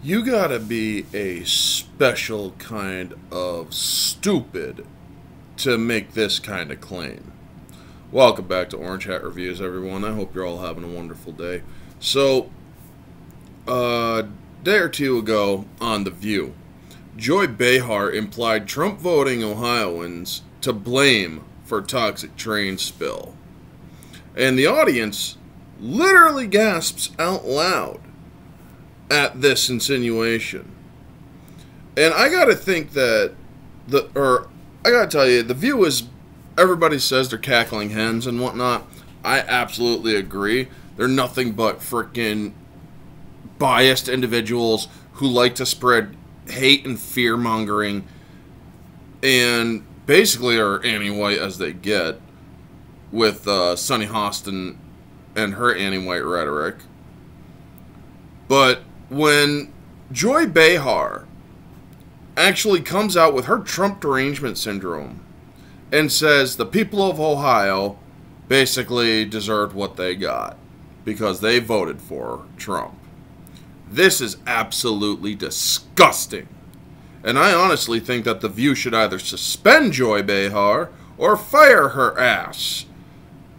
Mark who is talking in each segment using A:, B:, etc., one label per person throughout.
A: You gotta be a special kind of stupid to make this kind of claim. Welcome back to Orange Hat Reviews, everyone. I hope you're all having a wonderful day. So, a day or two ago on The View, Joy Behar implied Trump voting Ohioans to blame for toxic train spill. And the audience literally gasps out loud at this insinuation. And I gotta think that I gotta tell you, The View is, everybody says they're cackling hens and whatnot. I absolutely agree. They're nothing but freaking biased individuals who like to spread hate and fear-mongering and basically are anti-white as they get with Sunny Hostin and her anti-white rhetoric. But when Joy Behar actually comes out with her Trump derangement syndrome and says the people of Ohio basically deserved what they got because they voted for Trump, this is absolutely disgusting. And I honestly think that The View should either suspend Joy Behar or fire her ass.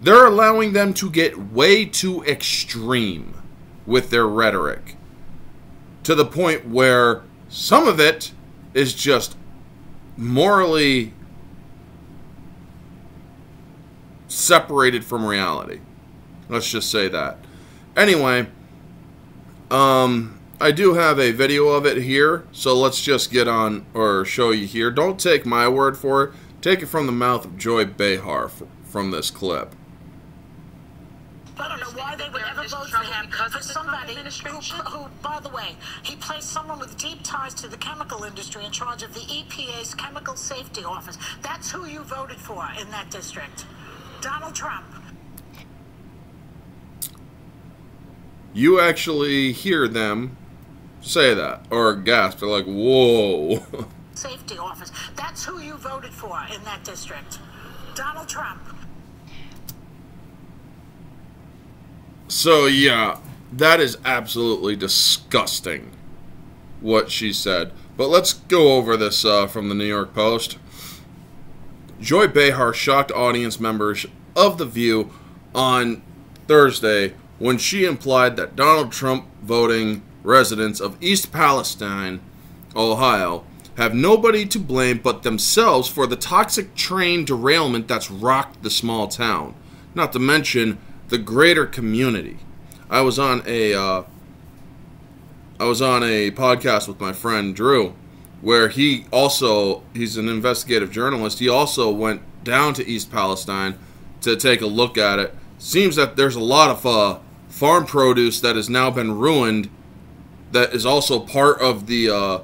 A: They're allowing them to get way too extreme with their rhetoric, to the point where some of it is just morally separated from reality. Let's just say that. Anyway, I do have a video of it here, so let's just get on, or show you here. Don't take my word for it. Take it from the mouth of Joy Behar from this clip.
B: I don't know why they would ever vote for him, for somebody who, by the way, he placed someone with deep ties to the chemical industry in charge of the EPA's Chemical Safety Office. That's who you voted for in that district. Donald Trump.
A: You actually hear them say that, or gasp. They're like, whoa.
B: Safety Office. That's who you voted for in that district. Donald Trump.
A: So, yeah, that is absolutely disgusting, what she said. But let's go over this from the New York Post. Joy Behar shocked audience members of The View on Thursday when she implied that Donald Trump voting residents of East Palestine, Ohio, have nobody to blame but themselves for the toxic train derailment that's rocked the small town. Not to mention the greater community. I was on a podcast with my friend Drew, where he's an investigative journalist. He also went down to East Palestine to take a look at it. Seems that there's a lot of farm produce that has now been ruined, that is also part of the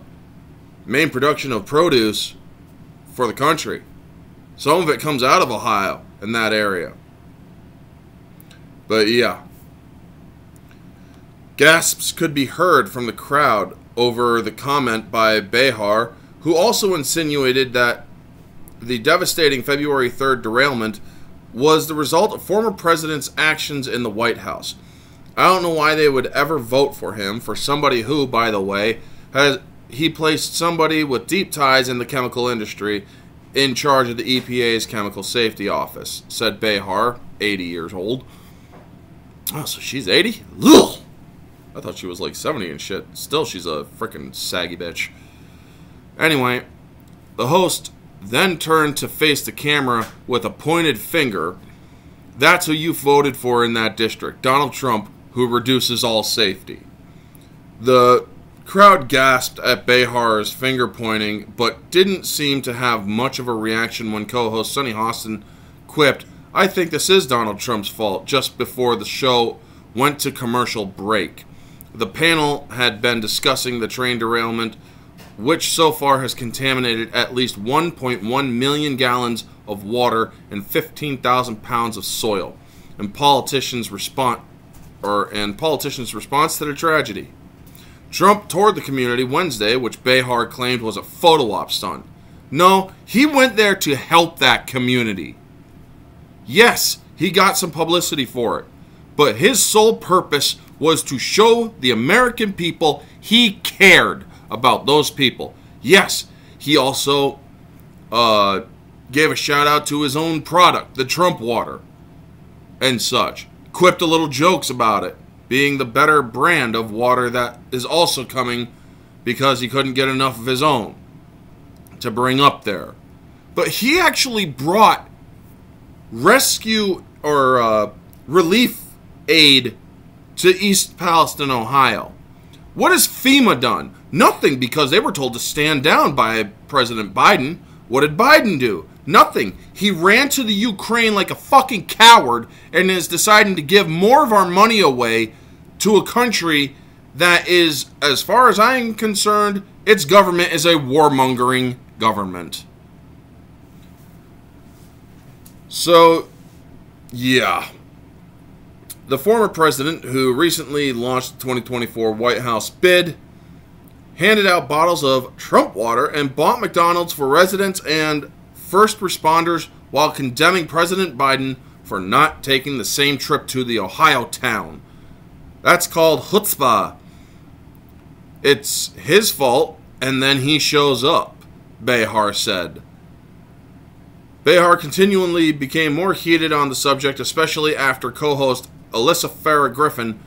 A: main production of produce for the country. Some of it comes out of Ohio in that area. But yeah, gasps could be heard from the crowd over the comment by Behar, who also insinuated that the devastating February 3rd derailment was the result of former president's actions in the White House. I don't know why they would ever vote for him, for somebody who, by the way, he placed somebody with deep ties in the chemical industry in charge of the EPA's Chemical Safety Office, said Behar, 80 years old. Oh, so she's 80? Ugh! I thought she was like 70 and shit. Still, she's a freaking saggy bitch. Anyway, the host then turned to face the camera with a pointed finger. That's who you voted for in that district. Donald Trump, who reduces all safety. The crowd gasped at Behar's finger pointing, but didn't seem to have much of a reaction when co-host Sunny Hostin quipped, "I think this is Donald Trump's fault," just before the show went to commercial break. The panel had been discussing the train derailment, which so far has contaminated at least 1.1 million gallons of water and 15,000 pounds of soil, and politicians' response to the tragedy. Trump toured the community Wednesday, which Behar claimed was a photo op stunt. No, he went there to help that community. Yes, he got some publicity for it, but his sole purpose was to show the American people he cared about those people. Yes, he also gave a shout out to his own product, the Trump water, and such. Quipped a little jokes about it being the better brand of water that is also coming because he couldn't get enough of his own to bring up there. But he actually brought rescue or relief aid to East Palestine, Ohio. What has FEMA done? Nothing, because they were told to stand down by President Biden. What did Biden do? Nothing. He ran to the Ukraine like a fucking coward and is deciding to give more of our money away to a country that is, as far as I am concerned, its government is a warmongering government. So, yeah. The former president, who recently launched the 2024 White House bid, handed out bottles of Trump water and bought McDonald's for residents and first responders while condemning President Biden for not taking the same trip to the Ohio town. That's called chutzpah. It's his fault, and then he shows up, Behar said. Behar continually became more heated on the subject, especially after co-host Alyssa Farah Griffin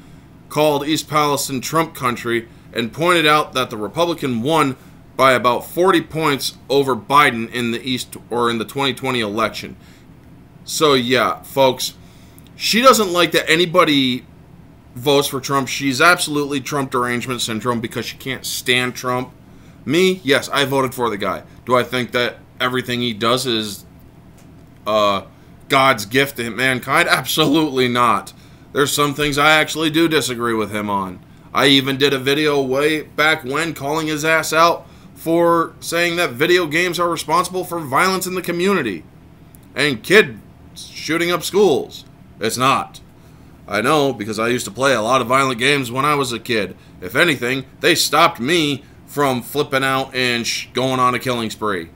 A: called East Palestine Trump country and pointed out that the Republican won by about 40 points over Biden in the East or in the 2020 election. So yeah, folks, she doesn't like that anybody votes for Trump. She's absolutely Trump derangement syndrome because she can't stand Trump. Me, yes, I voted for the guy. Do I think that everything he does is God's gift to mankind? Absolutely not. There's some things I actually do disagree with him on. I even did a video way back when calling his ass out for saying that video games are responsible for violence in the community and kids shooting up schools. It's not. I know, because I used to play a lot of violent games when I was a kid. If anything, they stopped me from flipping out and going on a killing spree,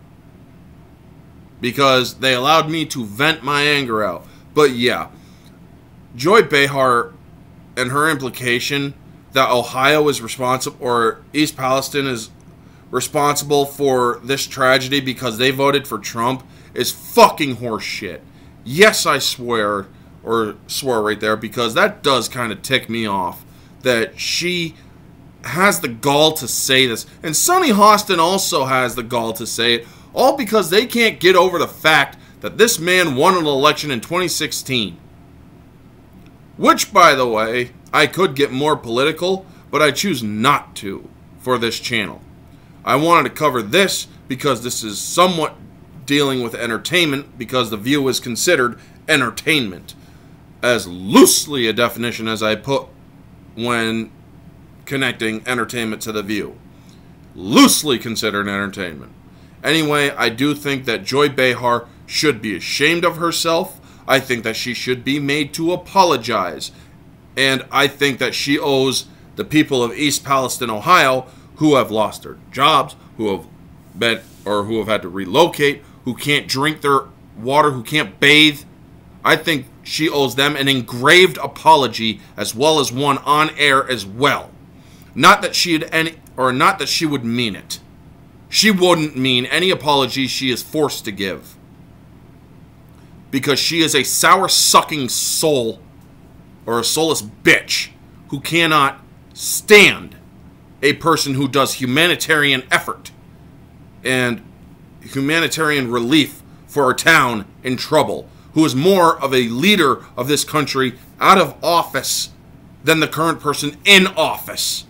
A: because they allowed me to vent my anger out. But yeah, Joy Behar and her implication that Ohio is responsible, or East Palestine is responsible for this tragedy because they voted for Trump, is fucking horseshit. Yes, I swear, or swore right there, because that does kind of tick me off that she has the gall to say this. And Sonny Hostin also has the gall to say it, all because they can't get over the fact that this man won an election in 2016. Which, by the way, I could get more political, but I choose not to for this channel. I wanted to cover this because this is somewhat dealing with entertainment, because The View is considered entertainment, as loosely a definition as I put when connecting entertainment to The View. Loosely considered entertainment. Anyway, I do think that Joy Behar should be ashamed of herself. I think that she should be made to apologize. And I think that she owes the people of East Palestine, Ohio, who have lost their jobs, who have been, or who have had to relocate, who can't drink their water, who can't bathe. I think she owes them an engraved apology, as well as one on air as well. Not that she had any, or not that she would mean it. She wouldn't mean any apology she is forced to give, because she is a sour-sucking soul, or a soulless bitch, who cannot stand a person who does humanitarian effort and humanitarian relief for a town in trouble, who is more of a leader of this country out of office than the current person in office.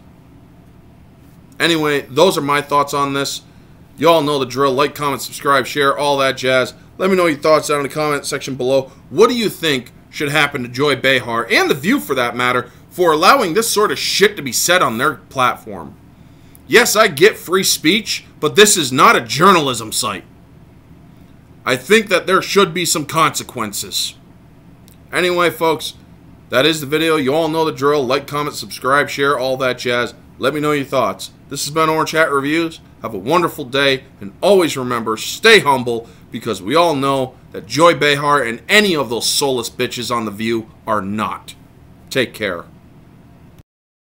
A: Anyway, those are my thoughts on this. Y'all know the drill. Like, comment, subscribe, share, all that jazz. Let me know your thoughts down in the comment section below. What do you think should happen to Joy Behar, and The View for that matter, for allowing this sort of shit to be said on their platform? Yes, I get free speech, but this is not a journalism site. I think that there should be some consequences. Anyway, folks, that is the video. You all know the drill. Like, comment, subscribe, share, all that jazz. Let me know your thoughts. This has been Orange Hat Reviews. Have a wonderful day, and always remember, stay humble, because we all know that Joy Behar and any of those soulless bitches on The View are not. Take care.